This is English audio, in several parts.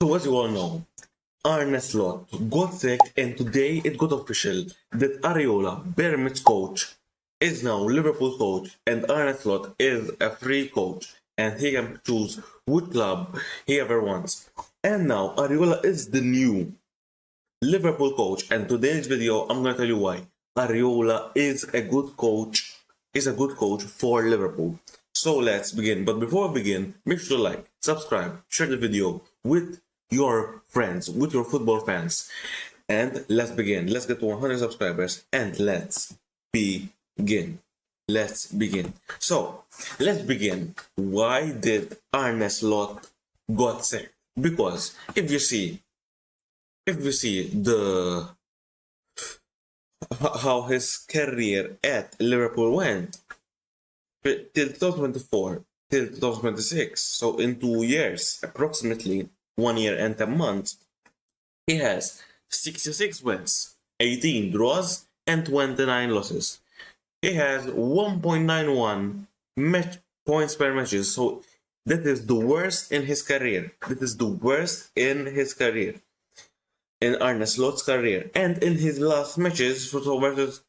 So as you all know, Arne Slot got sick and today it got official that Iraola, Bournemouth's coach, is now Liverpool coach and Arne Slot is a free coach and he can choose which club he ever wants. And now Iraola is the new Liverpool coach and today's video I'm gonna tell you why. Iraola is a good coach for Liverpool. So let's begin. But before we begin, make sure to like, subscribe, share the video with your friends, with your football fans. And let's begin. Let's get to 100 subscribers and let's begin. Let's begin. So, let's begin. Why did Arne Slot got sick? Because if you see the how his career at Liverpool went till 2024 till 2026, so in 2 years, approximately 1 year and a month, he has 66 wins, 18 draws, and 29 losses. He has 1.91 points per matches, so that is the worst in his career. That is the worst in his career. In Arne Slot's career. And in his last matches versus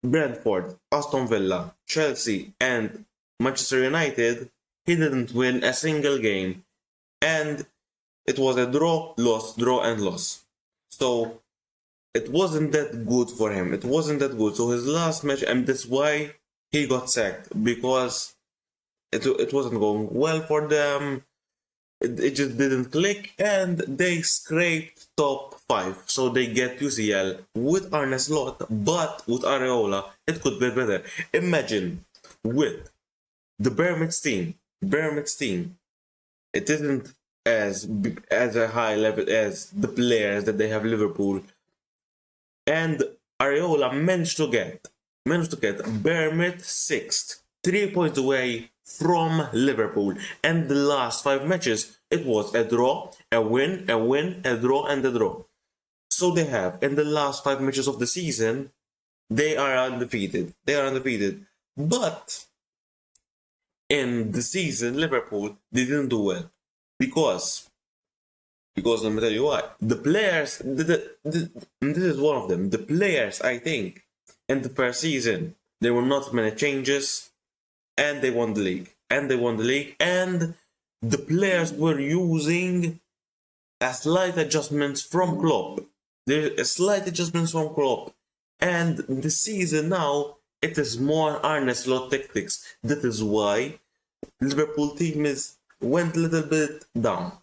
Brentford, Aston Villa, Chelsea, and Manchester United, he didn't win a single game. And it was a draw, and loss. So it wasn't that good for him. It wasn't that good. So his last match, and that's why he got sacked, because it wasn't going well for them. It just didn't click, and they scraped top 5. So they get UCL with Arne Slot, but with Iraola, it could be better. Imagine with the Bournemouth team, it isn't as a high level as the players that they have Liverpool, and Iraola managed to get Bournemouth 6th, 3 points away from Liverpool, and the last 5 matches it was a draw, a win, a draw, and a draw. So they have, in the last 5 matches of the season, they are undefeated. But in the season, Liverpool didn't do well because let me tell you why. The players, this is one of them. The players, I think, in the first season, there were not many changes, and they won the league. And the players were using a slight adjustments from Klopp. There's a slight adjustments from Klopp. And the season now, it is more Arne Slot tactics. That is why Liverpool team went a little bit down.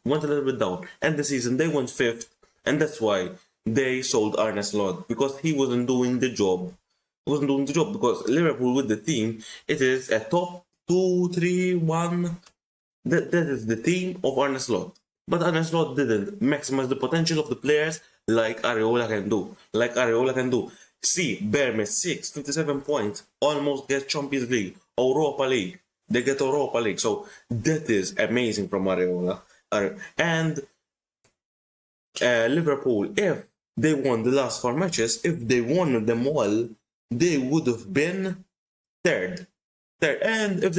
And the season they went 5th. And that's why they sold Arne Slot, because he wasn't doing the job. Because Liverpool with the team, it is a top 2, 3, 1. That is the team of Arne Slot. But Arne Slot didn't maximize the potential of the players like Iraola can do. See, Bournemouth 6, 57 points, almost get Champions League, Europa League. They get Europa League. So that is amazing from Iraola. And Liverpool, if they won the last 4 matches, if they won them all, they would have been third. And if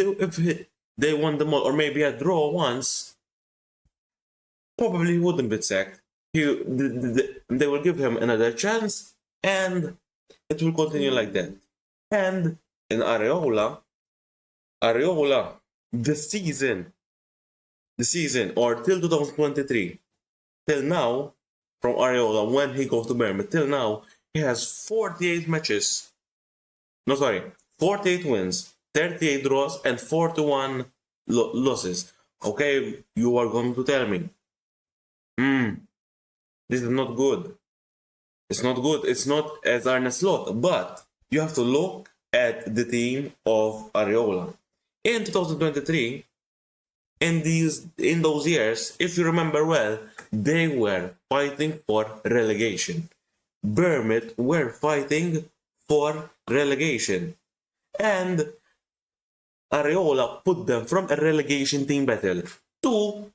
they won them all, or maybe a draw once, probably wouldn't be sacked. They will give him another chance, and it will continue like that. And in Iraola, the season, or till 2023, till now, from Iraola, when he goes to Bournemouth, till now, he has 48 wins, 38 draws, and 41 losses. Okay, you are going to tell me, this is not good. It's not as Arne Slot, but you have to look at the team of Iraola. In 2023, in those years, if you remember well, they were fighting for relegation. Bournemouth were fighting for relegation. And Iraola put them from a relegation team battle to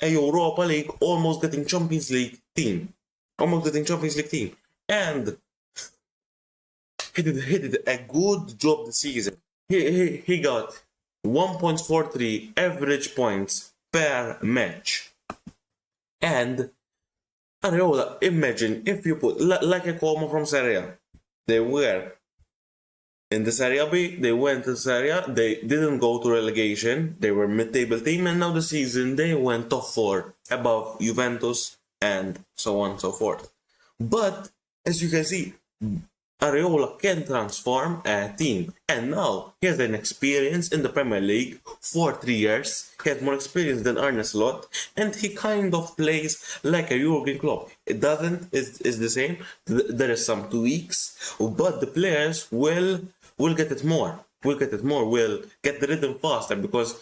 a Europa League, almost getting Champions League team. And he did a good job this season. He got 1.43 average points per match. And Iraola, imagine if you put like a Como from Serie A. They were in the Serie B, they went to Serie A, they didn't go to relegation, they were mid-table team, and now the season they went top 4 above Juventus and so on and so forth. But as you can see, Iraola can transform a team, and now he has an experience in the Premier League for 3 years. He has more experience than Arne Slot, and he kind of plays like a Jurgen Klopp. It doesn't is the same. There is some tweaks, but the players will get it more. Will get it more. Will get the rhythm faster, because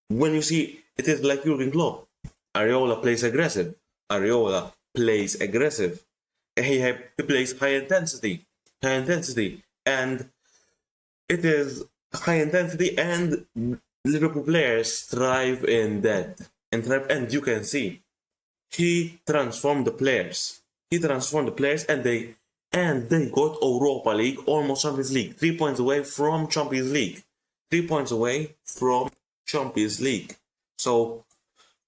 when you see it is like Jurgen Klopp. Iraola plays aggressive. Iraola plays aggressive. He plays high intensity, and it is high intensity, and Liverpool players thrive in that, and you can see he transformed the players. And they got Europa League, almost Champions League, 3 points away from Champions League, 3 points away from Champions League. So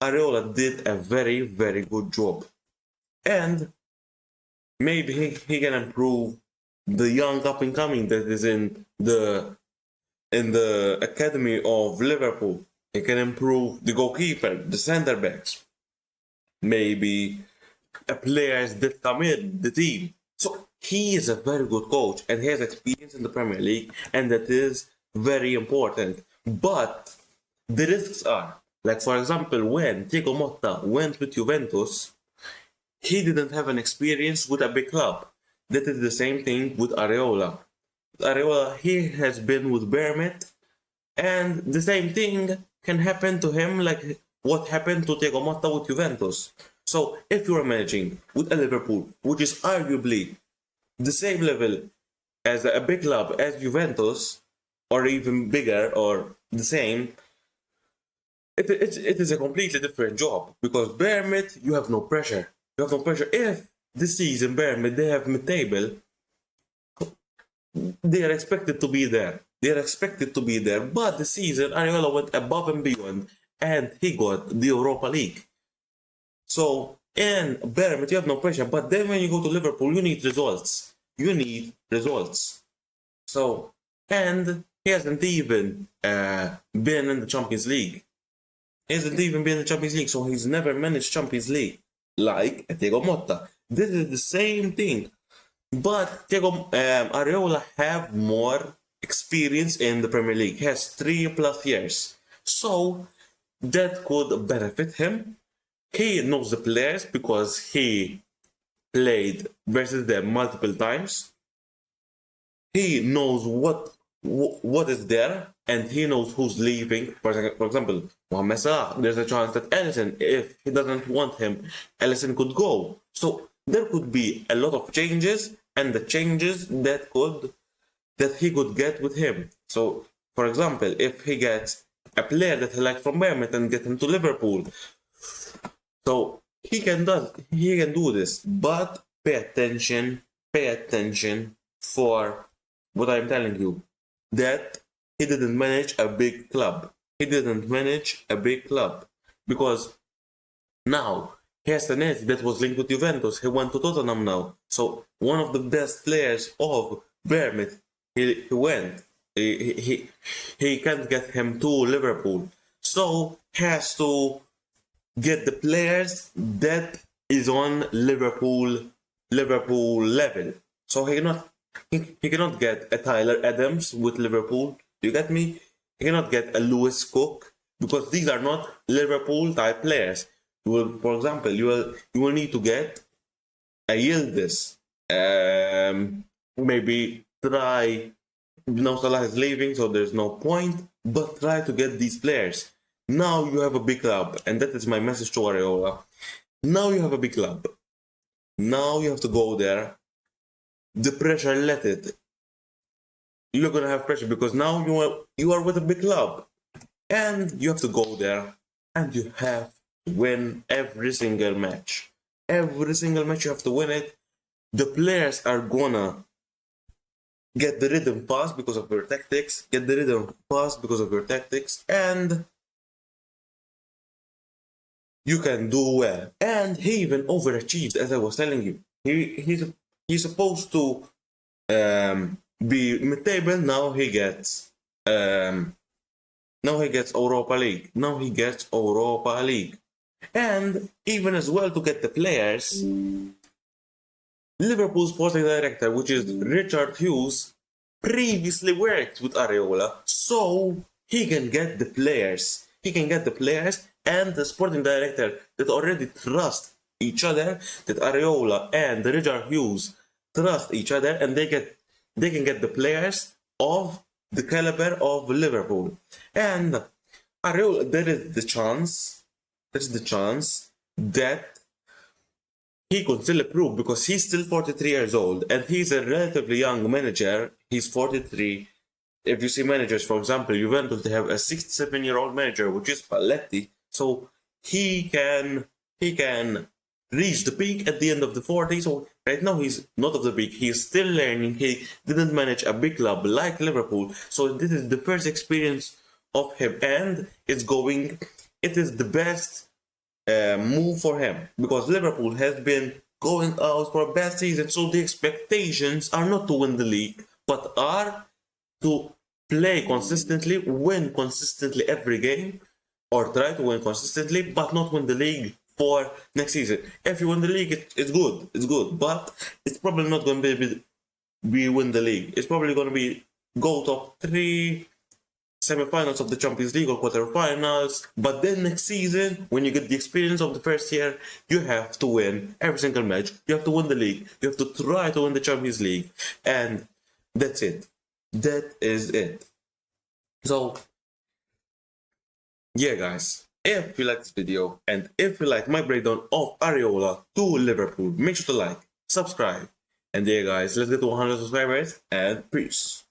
Iraola did a very, very good job, and maybe he can improve the young up and coming that is in the academy of Liverpool. He can improve the goalkeeper, the center backs, maybe players that come in the team. So he is a very good coach, and he has experience in the Premier League, and that is very important. But the risks are, like for example, when Thiago Motta went with Juventus, he didn't have an experience with a big club. That is the same thing with Iraola. Iraola, he has been with Bournemouth, and the same thing can happen to him like what happened to Thiago Motta with Juventus. So if you are managing with a Liverpool, which is arguably the same level as a big club as Juventus, or even bigger or the same, it is a completely different job, because Bournemouth, you have no pressure. If this season Bournemouth, they have mid-table, they are expected to be there. But the season, Iraola went above and beyond, and he got the Europa League. So in Bournemouth, you have no pressure. But then when you go to Liverpool, you need results. So, and he hasn't even been in the Champions League. So he's never managed Champions League like Thiago Motta. This is the same thing. But Iraola have more experience in the Premier League. He has 3+ years. So that could benefit him. He knows the players because he played versus them multiple times. He knows what is there, and he knows who's leaving. For example, Mohamed Salah, there's a chance that Alisson, if he doesn't want him, Alisson could go. So there could be a lot of changes, and the changes that he could get with him. So, for example, if he gets a player that he likes from Bournemouth and get him to Liverpool, so he can do this. But pay attention for what I'm telling you, that he didn't manage a big club. Because now he has an edge that was linked with Juventus. He went to Tottenham now. So one of the best players of Bournemouth, he went. He can't get him to Liverpool. So he has to get the players that is on Liverpool level. So he cannot get a Tyler Adams with Liverpool. Do you get me? He cannot get a Lewis Cook, because these are not Liverpool type players. For example, you will need to get a Yildiz. Maybe try. Now Salah is leaving, so there's no point. But try to get these players. Now you have a big club, and that is my message to Iraola. Now you have a big club. Now you have to go there. The pressure, let it. You're gonna have pressure because now you are with a big club, and you have to go there, and you have to win every single match. Every single match you have to win it. The players are gonna get the rhythm fast because of your tactics. And you can do well. And he even overachieved, as I was telling you. He's supposed to be mid-table. Now he gets Europa League. Now he gets Europa League. And even as well, to get the players, Liverpool sporting director, which is Richard Hughes, previously worked with Iraola, so he can get the players. He can get the players, and the sporting director that already trust each other, that Iraola and Richard Hughes trust each other, and they can get the players of the caliber of Liverpool. And Iraola, there is the chance that he could still improve, because he's still 43 years old and he's a relatively young manager. He's 43. If you see managers, for example, Juventus, they have a 67-year-old manager, which is Spalletti. So he can reach the peak at the end of the 40s. So right now he's not at the peak. He's still learning. He didn't manage a big club like Liverpool. So this is the first experience of him, and it is the best move for him, because Liverpool has been going out for a bad season. So the expectations are not to win the league, but are to play consistently, win consistently every game, or try to win consistently, but not win the league for next season. If you win the league, it's good, but it's probably not going to be win the league. It's probably going to be go top 3, semi-finals of the Champions League or quarter-finals. But then next season, when you get the experience of the first year, you have to win every single match. You have to win the league. You have to try to win the Champions League. And that's it. That is it. So, yeah, guys. If you like this video, and if you like my breakdown of Iraola to Liverpool, make sure to like, subscribe. And yeah, guys, let's get to 100 subscribers, and peace.